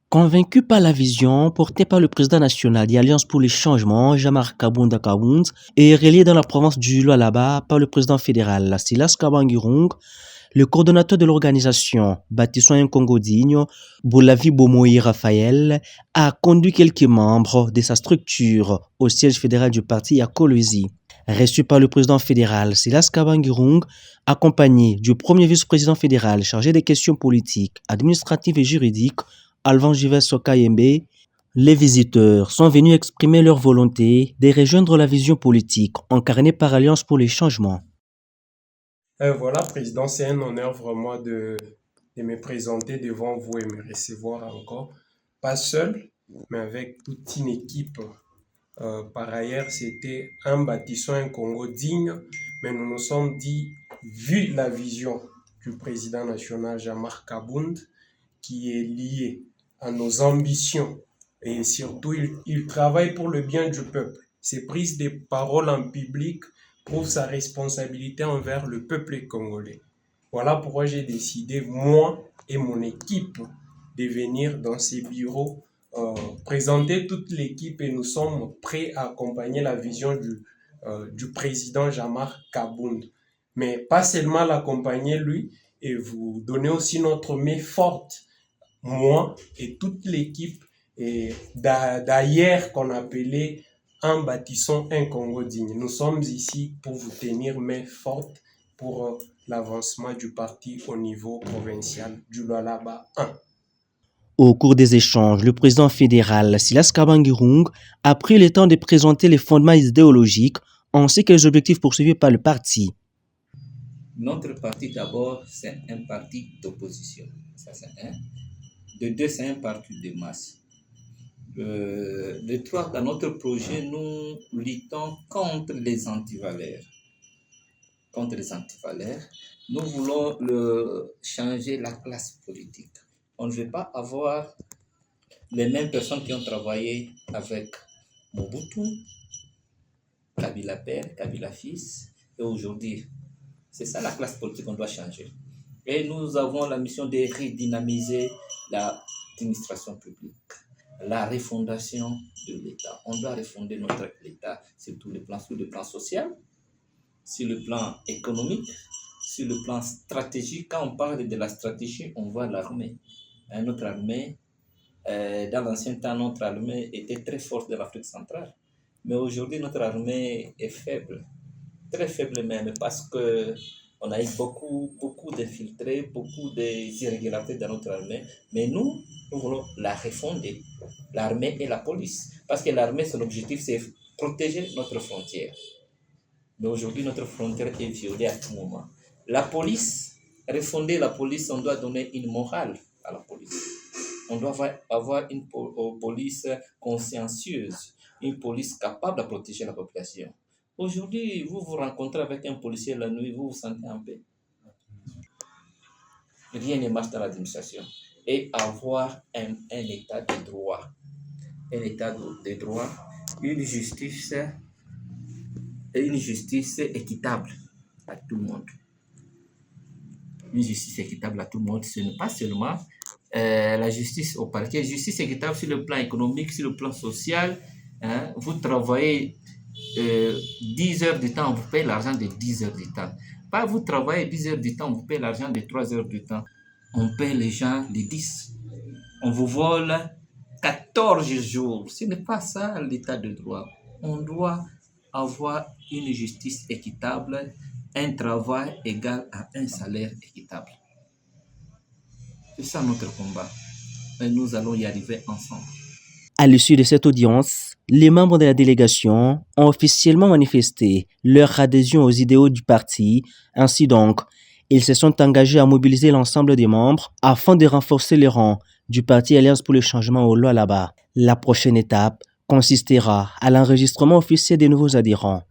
Convaincu par la vision portée par le président national d'Alliance pour les changements, Jean-Marc Kabunda Kabound, et relayée dans la province du Lualaba par le président fédéral Silas Kabangirung, le coordonnateur de l'organisation, Bâtissons un Congo digne, Boulavi Bomoï Raphaël, a conduit quelques membres de sa structure au siège fédéral du parti à Kolwezi. Reçu par le président fédéral Silas Kabangirung, accompagné du premier vice-président fédéral chargé des questions politiques, administratives et juridiques, Alvan Juves Sokayembe, les visiteurs sont venus exprimer leur volonté de rejoindre la vision politique incarnée par Alliance pour les changements. Voilà, Président, c'est un honneur vraiment de me présenter devant vous et me recevoir encore. Pas seul, mais avec toute une équipe. Par ailleurs, c'était un bâtissant un Congo digne, mais nous nous sommes dit, vu la vision du président national Jean-Marc Kabound, qui est liée à nos ambitions, et surtout, il travaille pour le bien du peuple. Ses prises de parole en public prouve sa responsabilité envers le peuple congolais. Voilà pourquoi j'ai décidé, moi et mon équipe, de venir dans ces bureaux, présenter toute l'équipe et nous sommes prêts à accompagner la vision du président Jean-Marc Kabound. Mais pas seulement l'accompagner lui, et vous donner aussi notre main forte, moi et toute l'équipe d'ailleurs qu'on appelait en bâtissant un Congo digne. Nous sommes ici pour vous tenir main forte pour l'avancement du parti au niveau provincial du Lualaba 1. Au cours des échanges, le président fédéral Silas Kabangirung a pris le temps de présenter les fondements idéologiques ainsi que les objectifs poursuivis par le parti. Notre parti d'abord, c'est un parti d'opposition. Ça c'est un. De deux, c'est un parti de masse. De trois, dans notre projet, nous luttons contre les antivaleurs. Contre les antivaleurs, nous voulons changer la classe politique. On ne veut pas avoir les mêmes personnes qui ont travaillé avec Mobutu, Kabila père, Kabila fils, et aujourd'hui. C'est ça la classe politique qu'on doit changer. Et nous avons la mission de redynamiser l'administration publique, la refondation de l'État. On doit refonder notre État sur le plan social, sur le plan économique, sur le plan stratégique. Quand on parle de la stratégie, on voit l'armée. Notre armée, dans l'ancien temps, notre armée était très forte de l'Afrique centrale. Mais aujourd'hui, notre armée est faible, très faible même, parce qu'on a eu beaucoup d'infiltrés, beaucoup d'irrégularités dans notre armée. Mais nous voulons la refonder, l'armée et la police. Parce que l'armée, son objectif, c'est protéger notre frontière. Mais aujourd'hui, notre frontière est violée à tout moment. La police, refonder la police, on doit donner une morale à la police. On doit avoir une police consciencieuse, une police capable de protéger la population. Aujourd'hui, vous vous rencontrez avec un policier la nuit, vous vous sentez en paix. Rien ne marche dans l'administration. Et avoir un état de droit. Un état de droit, une justice équitable à tout le monde. Une justice équitable à tout le monde, ce n'est pas seulement la justice au parquet, justice équitable sur le plan économique, sur le plan social. Vous travaillez 10 heures du temps, on vous paye l'argent de 10 heures du temps. Pas vous travaillez 10 heures du temps, on vous paye l'argent de 3 heures du temps. On paye les gens de 10. On vous vole 14 jours. Ce n'est pas ça l'état de droit. On doit avoir une justice équitable, un travail égal à un salaire équitable. C'est ça notre combat. Et nous allons y arriver ensemble. À l'issue de cette audience, les membres de la délégation ont officiellement manifesté leur adhésion aux idéaux du parti. Ainsi donc, ils se sont engagés à mobiliser l'ensemble des membres afin de renforcer les rangs du parti Alliance pour le changement au Lualaba. La prochaine étape consistera à l'enregistrement officiel des nouveaux adhérents.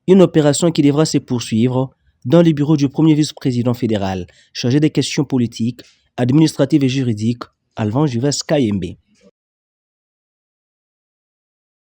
Une opération qui devra se poursuivre dans les bureaux du premier vice-président fédéral chargé des questions politiques, administratives et juridiques, Alvan Juves Kayembe.